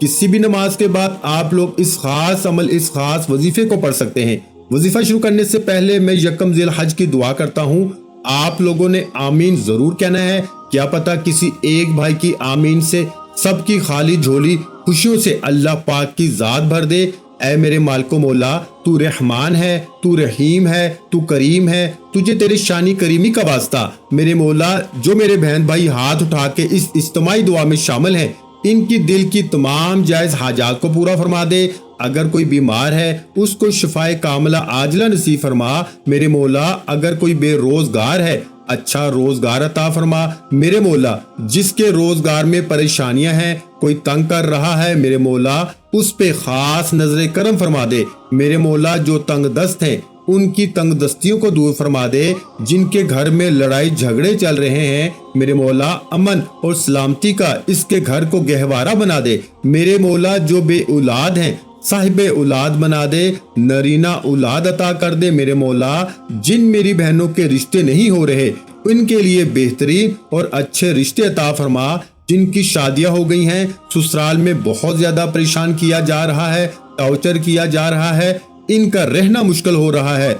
کسی بھی نماز کے بعد آپ لوگ اس خاص عمل، اس خاص وظیفے کو پڑھ سکتے ہیں۔ وظیفہ شروع کرنے سے پہلے میں یکم ذی الحج کی دعا کرتا ہوں۔ آپ لوگوں نے آمین ضرور کہنا ہے، کیا پتہ کسی ایک بھائی کی آمین سے سب کی خالی جھولی خوشیوں سے اللہ پاک کی ذات بھر دے۔ اے میرے مالک و مولا، تو رحمان ہے، تو رحیم ہے، تو کریم ہے، تجھے تیرے شانی کریمی کا واسطہ۔ میرے مولا، جو میرے بہن بھائی ہاتھ اٹھا کے اس اجتماعی دعا میں شامل ہیں، ان کی دل کی تمام جائز حاجات کو پورا فرما دے۔ اگر کوئی بیمار ہے اس کو شفائے کاملہ عاجلہ نصیب فرما۔ میرے مولا، اگر کوئی بے روزگار ہے اچھا روزگار عطا فرما۔ میرے مولا، جس کے روزگار میں پریشانیاں ہیں، کوئی تنگ کر رہا ہے، میرے مولا اس پہ خاص نظر کرم فرما دے۔ میرے مولا، جو تنگ دست ہیں ان کی تنگ دستیوں کو دور فرما دے۔ جن کے گھر میں لڑائی جھگڑے چل رہے ہیں، میرے مولا امن اور سلامتی کا اس کے گھر کو گہوارہ بنا دے۔ میرے مولا، جو بے اولاد ہیں صاحب اولاد بنا دے، نرینہ اولاد عطا کر دے۔ میرے مولا، جن میری بہنوں کے رشتے نہیں ہو رہے ان کے لیے بہترین اور اچھے رشتے عطا فرما۔ جن کی شادیاں ہو گئی ہیں، سسرال میں بہت زیادہ پریشان کیا جا رہا ہے، ٹارچر کیا جا رہا ہے، ان کا رہنا مشکل ہو رہا ہے،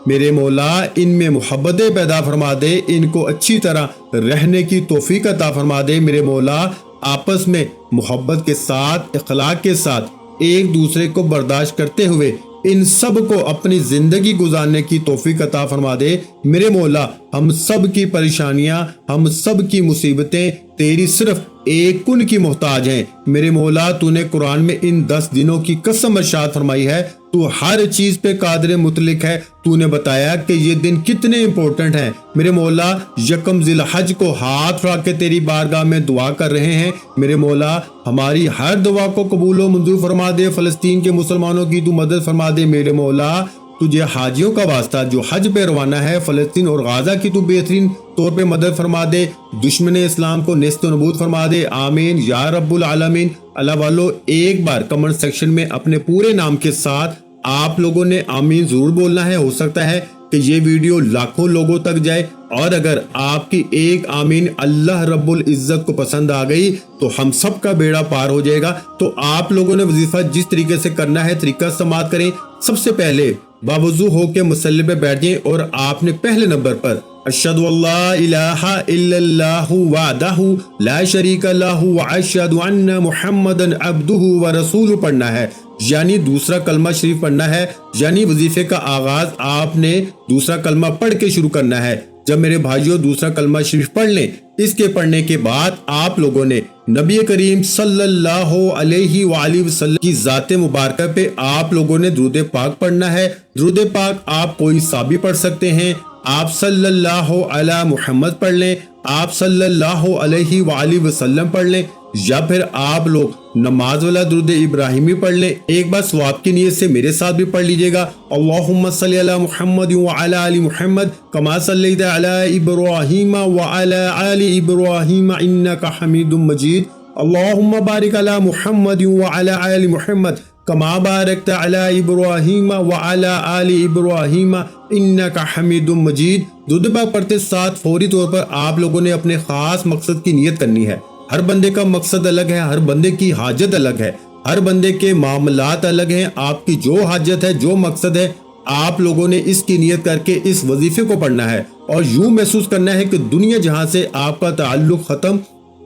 میرے مولا ان میں محبتیں پیدا فرما دے، ان کو اچھی طرح رہنے کی توفیق عطا فرما دے۔ میرے مولا، آپس میں محبت کے ساتھ، اخلاق کے ساتھ ایک دوسرے کو برداشت کرتے ہوئے ان سب کو اپنی زندگی گزارنے کی توفیق عطا فرما دے۔ میرے مولا، ہم سب کی پریشانیاں، ہم سب کی مصیبتیں تیری صرف ایک کن کی محتاج ہیں۔ میرے مولا، تو نے قرآن میں ان 10 دنوں کی قسم ارشاد فرمائی ہے، تو ہر چیز پہ قادر مطلق ہے۔ تو نے بتایا کہ یہ دن کتنے امپورٹنٹ ہیں۔ میرے مولا، یکم ذی الحج کو ہاتھ اٹھا کے تیری بارگاہ میں دعا کر رہے ہیں۔ میرے مولا، ہماری ہر دعا کو قبول و منظور فرما دے۔ فلسطین کے مسلمانوں کی تو مدد فرما دے۔ میرے مولا، تجھے حاجیوں کا واسطہ جو حج پہ روانہ ہے فلسطین اور غازہ کی تو بہترین طور پہ مدد فرما دے، دشمن اسلام کو نیست و نابود فرما دے۔ آمین یا رب العالمین۔ اللہ والو، ایک بار کمنٹ سیکشن میں اپنے پورے نام کے ساتھ آپ لوگوں نے آمین ضرور بولنا ہے۔ ہو سکتا ہے کہ یہ ویڈیو لاکھوں لوگوں تک جائے، اور اگر آپ کی ایک آمین اللہ رب العزت کو پسند آ گئی تو ہم سب کا بیڑا پار ہو جائے گا۔ تو آپ لوگوں نے وظیفہ جس طریقے سے کرنا ہے طریقہ سماعت کریں۔ سب سے پہلے باوضو ہو کے مصلی پہ بیٹھ جائیں، اور آپ نے پہلے نمبر پر اشہد اللہ الہ الا اللہ وحدہ لا شریک لہ واشہد ان محمدا عبدہ ورسولہ پڑھنا ہے، یعنی دوسرا کلمہ شریف پڑھنا ہے۔ یعنی وظیفے کا آغاز آپ نے دوسرا کلمہ پڑھ کے شروع کرنا ہے۔ جب میرے بھائیوں دوسرا کلمہ شریف پڑھ لیں، اس کے پڑھنے کے بعد آپ لوگوں نے نبی کریم صلی اللہ علیہ وآلہ وسلم کی ذات مبارکہ پہ آپ لوگوں نے درود پاک پڑھنا ہے۔ درود پاک آپ کوئی سا بھی پڑھ سکتے ہیں۔ آپ صلی اللہ علی محمد پڑھ لیں، آپ صلی اللہ علیہ وآلہ وسلم پڑھ لیں، یا پھر آپ لوگ نماز والا درود ابراہیمی پڑھ لیں۔ ایک بار ثواب کی نیت سے میرے ساتھ بھی پڑھ لیجئے گا، اللہم صلی علی محمد وعلی آل محمد کما صلیت علی ابراہیم وعلی آل ابراہیم انک حمید مجید، اللہم بارک علی محمد وعلی آل محمد کما بارکت علی ابراہیم وعلی آل ابراہیم انک حمید مجید۔ درود پاک پڑھتے ساتھ فوری طور پر آپ لوگوں نے اپنے خاص مقصد کی نیت کرنی ہے۔ ہر بندے کا مقصد الگ ہے، ہر بندے کی حاجت الگ ہے، ہر بندے کے معاملات الگ ہیں۔ آپ کی جو حاجت ہے، جو مقصد ہے، آپ لوگوں نے اس کی نیت کر کے اس وظیفے کو پڑھنا ہے، اور یوں محسوس کرنا ہے کہ دنیا جہاں سے آپ کا تعلق ختم،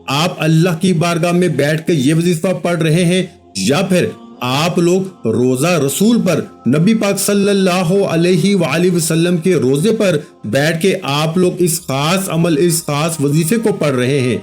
آپ اللہ کی بارگاہ میں بیٹھ کے یہ وظیفہ پڑھ رہے ہیں، یا پھر آپ لوگ روزہ رسول پر نبی پاک صلی اللہ علیہ وآلہ وسلم کے روزے پر بیٹھ کے آپ لوگ اس خاص عمل، اس خاص وظیفے کو پڑھ رہے ہیں۔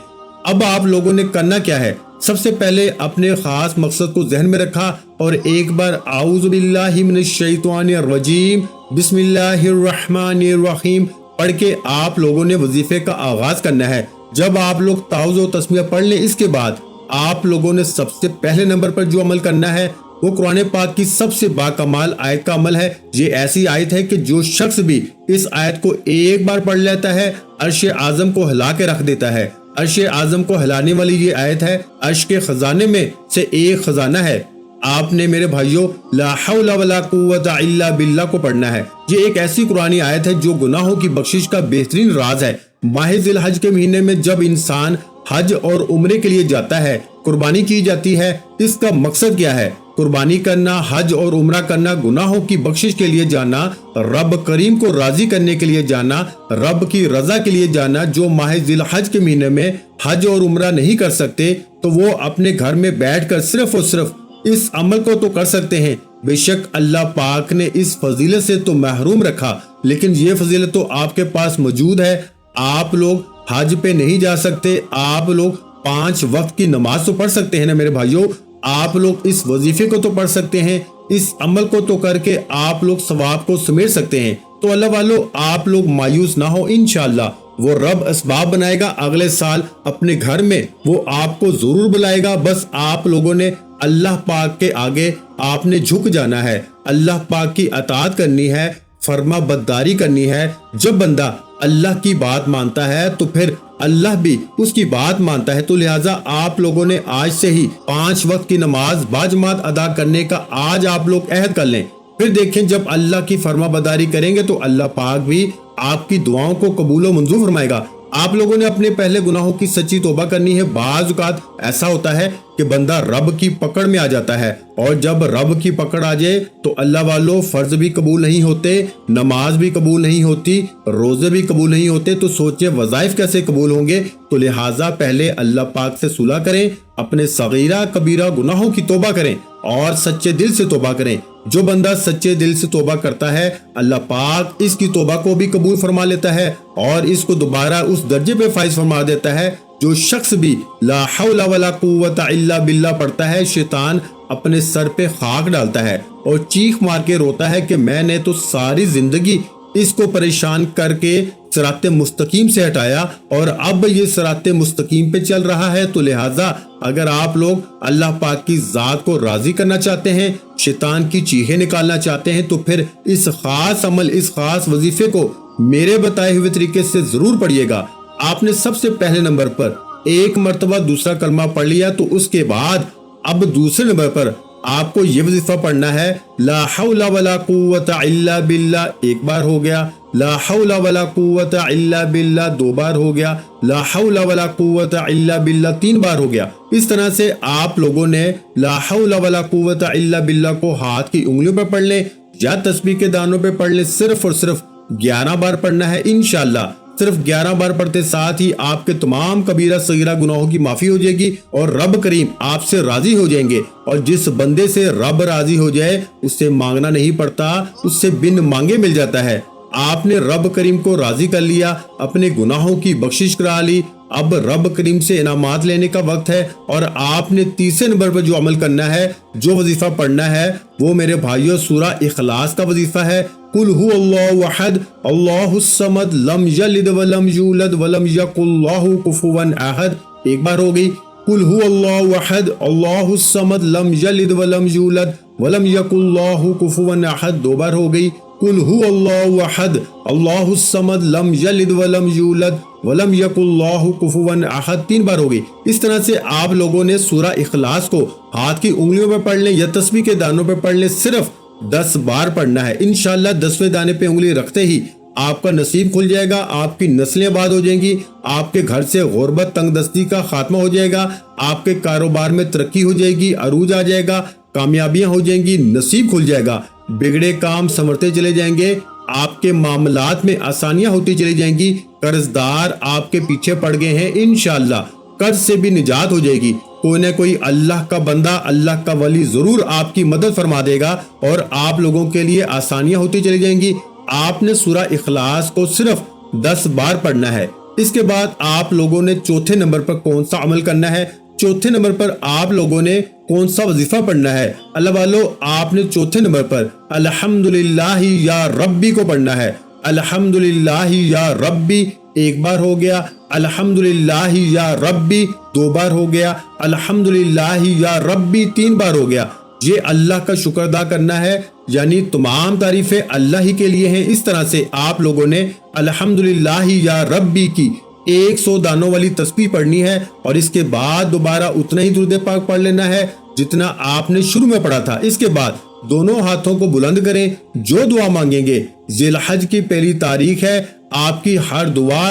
اب آپ لوگوں نے کرنا کیا ہے؟ سب سے پہلے اپنے خاص مقصد کو ذہن میں رکھا، اور ایک بار اعوذ باللہ من الشیطان الرجیم بسم اللہ الرحمن الرحیم پڑھ کے آپ لوگوں نے وظیفے کا آغاز کرنا ہے۔ جب آپ لوگ تعوذ و تسمیہ پڑھ لیں، اس کے بعد آپ لوگوں نے سب سے پہلے نمبر پر جو عمل کرنا ہے وہ قرآن پاک کی سب سے باکمال آیت کا عمل ہے۔ یہ ایسی آیت ہے کہ جو شخص بھی اس آیت کو ایک بار پڑھ لیتا ہے عرش اعظم کو ہلا کے رکھ دیتا ہے۔ عرش اعظم کو ہلانے والی یہ آیت ہے، عرش کے خزانے میں سے ایک خزانہ ہے۔ آپ نے میرے بھائیوں لا حول ولا قوت الا باللہ کو پڑھنا ہے۔ یہ ایک ایسی قرآنی آیت ہے جو گناہوں کی بخشش کا بہترین راز ہے۔ ماہ ذی الحج کے مہینے میں جب انسان حج اور عمرے کے لیے جاتا ہے، قربانی کی جاتی ہے، اس کا مقصد کیا ہے؟ قربانی کرنا، حج اور عمرہ کرنا، گناہوں کی بخشش کے لیے جانا، رب کریم کو راضی کرنے کے لیے جانا، رب کی رضا کے لیے جانا۔ جو ماہ ذی الحج کے مہینے میں حج اور عمرہ نہیں کر سکتے تو وہ اپنے گھر میں بیٹھ کر صرف اور صرف اس عمل کو تو کر سکتے ہیں۔ بے شک اللہ پاک نے اس فضیلت سے تو محروم رکھا، لیکن یہ فضیلت تو آپ کے پاس موجود ہے۔ آپ لوگ حج پہ نہیں جا سکتے، آپ لوگ 5 وقت کی نماز تو پڑھ سکتے ہیں نا میرے بھائیوں، آپ لوگ اس وظیفے کو تو پڑھ سکتے ہیں، اس عمل کو تو کر کے آپ لوگ ثواب کو سمیٹ سکتے ہیں۔ تو اللہ والو آپ لوگ مایوس نہ ہو، انشاءاللہ وہ رب اسباب بنائے گا، اگلے سال اپنے گھر میں وہ آپ کو ضرور بلائے گا۔ بس آپ لوگوں نے اللہ پاک کے آگے آپ نے جھک جانا ہے، اللہ پاک کی اطاعت کرنی ہے، فرما برداری کرنی ہے۔ جب بندہ اللہ کی بات مانتا ہے تو پھر اللہ بھی اس کی بات مانتا ہے۔ تو لہٰذا آپ لوگوں نے آج سے ہی 5 وقت کی نماز باجماعت ادا کرنے کا آج آپ لوگ عہد کر لیں، پھر دیکھیں جب اللہ کی فرما برداری کریں گے تو اللہ پاک بھی آپ کی دعاؤں کو قبول و منظور فرمائے گا۔ آپ لوگوں نے اپنے پہلے گناہوں کی سچی توبہ کرنی ہے۔ بعض اوقات ایسا ہوتا ہے کہ بندہ رب کی پکڑ میں آ جاتا ہے، اور جب رب کی پکڑ آ جائے تو اللہ والوں فرض بھی قبول نہیں ہوتے، نماز بھی قبول نہیں ہوتی، روزے بھی قبول نہیں ہوتے، تو سوچیں وظائف کیسے قبول ہوں گے؟ تو لہٰذا پہلے اللہ پاک سے صلح کریں، اپنے صغیرہ کبیرہ گناہوں کی توبہ کریں اور سچے دل سے توبہ کریں۔ جو بندہ سچے دل سے توبہ کرتا ہے اللہ پاک اس کی توبہ کو بھی قبول فرما لیتا ہے اور اس کو دوبارہ اس درجے پہ فائز فرما دیتا ہے۔ جو شخص بھی لا حول ولا قوت الا باللہ پڑھتا ہے، شیطان اپنے سر پہ خاک ڈالتا ہے اور چیخ مار کے روتا ہے کہ میں نے تو ساری زندگی اس کو پریشان کر کے صراط مستقیم سے ہٹایا اور اب یہ صراط مستقیم پہ چل رہا ہے۔ تو لہٰذا اگر آپ لوگ اللہ پاک کی ذات کو راضی کرنا چاہتے ہیں، شیطان کی چیخیں نکالنا چاہتے ہیں، تو پھر اس خاص عمل، اس خاص وظیفے کو میرے بتائے ہوئے طریقے سے ضرور پڑھیے گا۔ آپ نے سب سے پہلے نمبر پر 1 مرتبہ دوسرا کلمہ پڑھ لیا، تو اس کے بعد اب دوسرے نمبر پر آپ کو یہ وظیفہ پڑھنا ہے، لا حول ولا قوت الا باللہ 1 بار ہو گیا، لا حول ولا قوت الا باللہ 2 بار ہو گیا، لا حول ولا قوت الا باللہ 3 بار ہو گیا۔ اس طرح سے آپ لوگوں نے لا حول ولا قوت الا باللہ کو ہاتھ کی انگلیوں پر پڑھ لیں یا تسبیح کے دانوں پہ پڑھ لیں، صرف اور صرف 11 بار پڑھنا ہے انشاءاللہ۔ صرف 11 بار پڑھتے ساتھ ہی آپ کے تمام کبیرہ صغیرہ گناہوں کی معافی ہو جائے گی اور رب کریم آپ سے راضی ہو جائیں گے۔ اور جس بندے سے رب راضی ہو جائے اس سے مانگنا نہیں پڑتا، اس سے بن مانگے مل جاتا ہے۔ آپ نے رب کریم کو راضی کر لیا، اپنے گناہوں کی بخشش کرا لی، اب رب کریم سے انعامات لینے کا وقت ہے۔ اور آپ نے تیسرے نمبر پر جو عمل کرنا ہے، جو وظیفہ پڑھنا ہے، وہ میرے بھائیوں سورہ اخلاص کا وظیفہ ہے۔ قل هو اللہ احد اللہ الصمد لم یلد ولم یولد ولم یکن لہ کفوا احد 1 بار ہو گئی۔ قل هو اللہ احد اللہ الصمد لم یلد ولم یولد ولم یکن لہ کفوا احد 2 بار ہو گئی۔ قل هو اللہ احد اللہ الصمد لم یلد ولم یولد ولم یکن لہ کفوا احد 3 بار ہو گئی۔ اس طرح سے آپ لوگوں نے سورہ اخلاص کو ہاتھ کی انگلیوں پہ پڑھ لیں یا تسبیح کے دانوں پہ پڑھ لیں، صرف 10 بار پڑھنا ہے انشاءاللہ۔ 10ویں دانے پہ انگلی رکھتے ہی آپ کا نصیب کھل جائے گا، آپ کی نسلیں آباد ہو جائیں گی، آپ کے گھر سے غربت تنگ دستی کا خاتمہ ہو جائے گا، آپ کے کاروبار میں ترقی ہو جائے گی، عروج آ جائے گا، کامیابیاں ہو جائیں گی، نصیب کھل جائے گا، بگڑے کام سنورتے چلے جائیں گے، آپ کے معاملات میں آسانیاں ہوتی چلی جائیں گی، قرض دار آپ کے پیچھے پڑ گئے ہیں انشاءاللہ قرض سے بھی نجات ہو جائے گی۔ کوئی نہ کوئی اللہ کا بندہ، اللہ کا ولی ضرور آپ کی مدد فرما دے گا اور آپ لوگوں کے لیے آسانیاں ہوتی چلی جائیں گی۔ آپ نے سورہ اخلاص کو صرف 10 بار پڑھنا ہے۔ اس کے بعد آپ لوگوں نے چوتھے نمبر پر کون سا عمل کرنا ہے؟ چوتھے نمبر پر آپ لوگوں نے کون سا وظیفہ پڑھنا ہے؟ اللہ والو آپ نے چوتھے نمبر پر الحمدللہ یا ربی کو پڑھنا ہے۔ الحمدللہ یا ربی 1 بار ہو گیا، الحمدللہ یا ربی 2 بار ہو گیا، الحمدللہ یا ربی 3 بار ہو گیا۔ یہ اللہ کا شکر ادا کرنا ہے، یعنی تمام تعریفیں اللہ ہی کے لیے ہیں۔ اس طرح سے آپ لوگوں نے الحمدللہ یا ربی کی 100 دانوں والی تسبیح پڑھنی ہے اور اس کے بعد دوبارہ اتنا ہی درود پاک پڑھ لینا ہے جتنا آپ نے شروع میں پڑھا تھا۔ اس کے بعد دونوں ہاتھوں کو بلند کریں، جو دعا مانگیں گے ذی الحج کی پہلی تاریخ ہے، آپ کی ہر دعا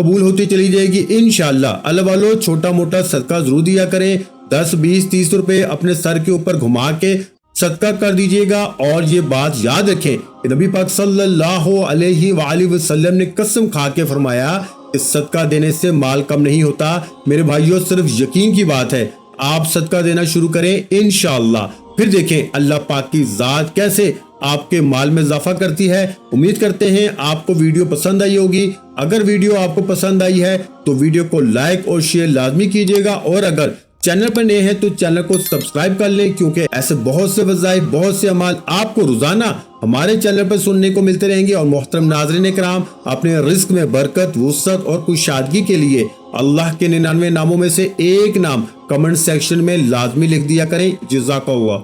قبول ہوتی چلی جائے گی انشاءاللہ۔ اللہ والو چھوٹا موٹا صدقہ ضرور دیا کریں، 10 20 30 روپے اپنے سر کے اوپر گھما کے صدقہ کر دیجئے گا۔ اور یہ بات یاد رکھیں کہ نبی پاک صلی اللہ علیہ وآلہ وسلم نے قسم کھا کے فرمایا کہ صدقہ دینے سے مال کم نہیں ہوتا۔ میرے بھائیوں صرف یقین کی بات ہے، آپ صدقہ دینا شروع کریں انشاءاللہ، پھر دیکھیں اللہ پاک کی ذات کیسے آپ کے مال میں اضافہ کرتی ہے۔ امید کرتے ہیں آپ کو ویڈیو پسند آئی ہوگی۔ اگر ویڈیو آپ کو پسند آئی ہے تو ویڈیو کو لائک اور شیئر لازمی کیجیے گا، اور اگر چینل پر نئے ہیں تو چینل کو سبسکرائب کر لیں، کیونکہ ایسے بہت سے وظائف، بہت سے اعمال آپ کو روزانہ ہمارے چینل پر سننے کو ملتے رہیں گے۔ اور محترم ناظرین کرام، اپنے رزق میں برکت، وسعت اور کشادگی کے لیے اللہ کے 99 ناموں میں سے ایک نام کمنٹ سیکشن میں لازمی لکھ دیا کریں۔ جزاک اللہ۔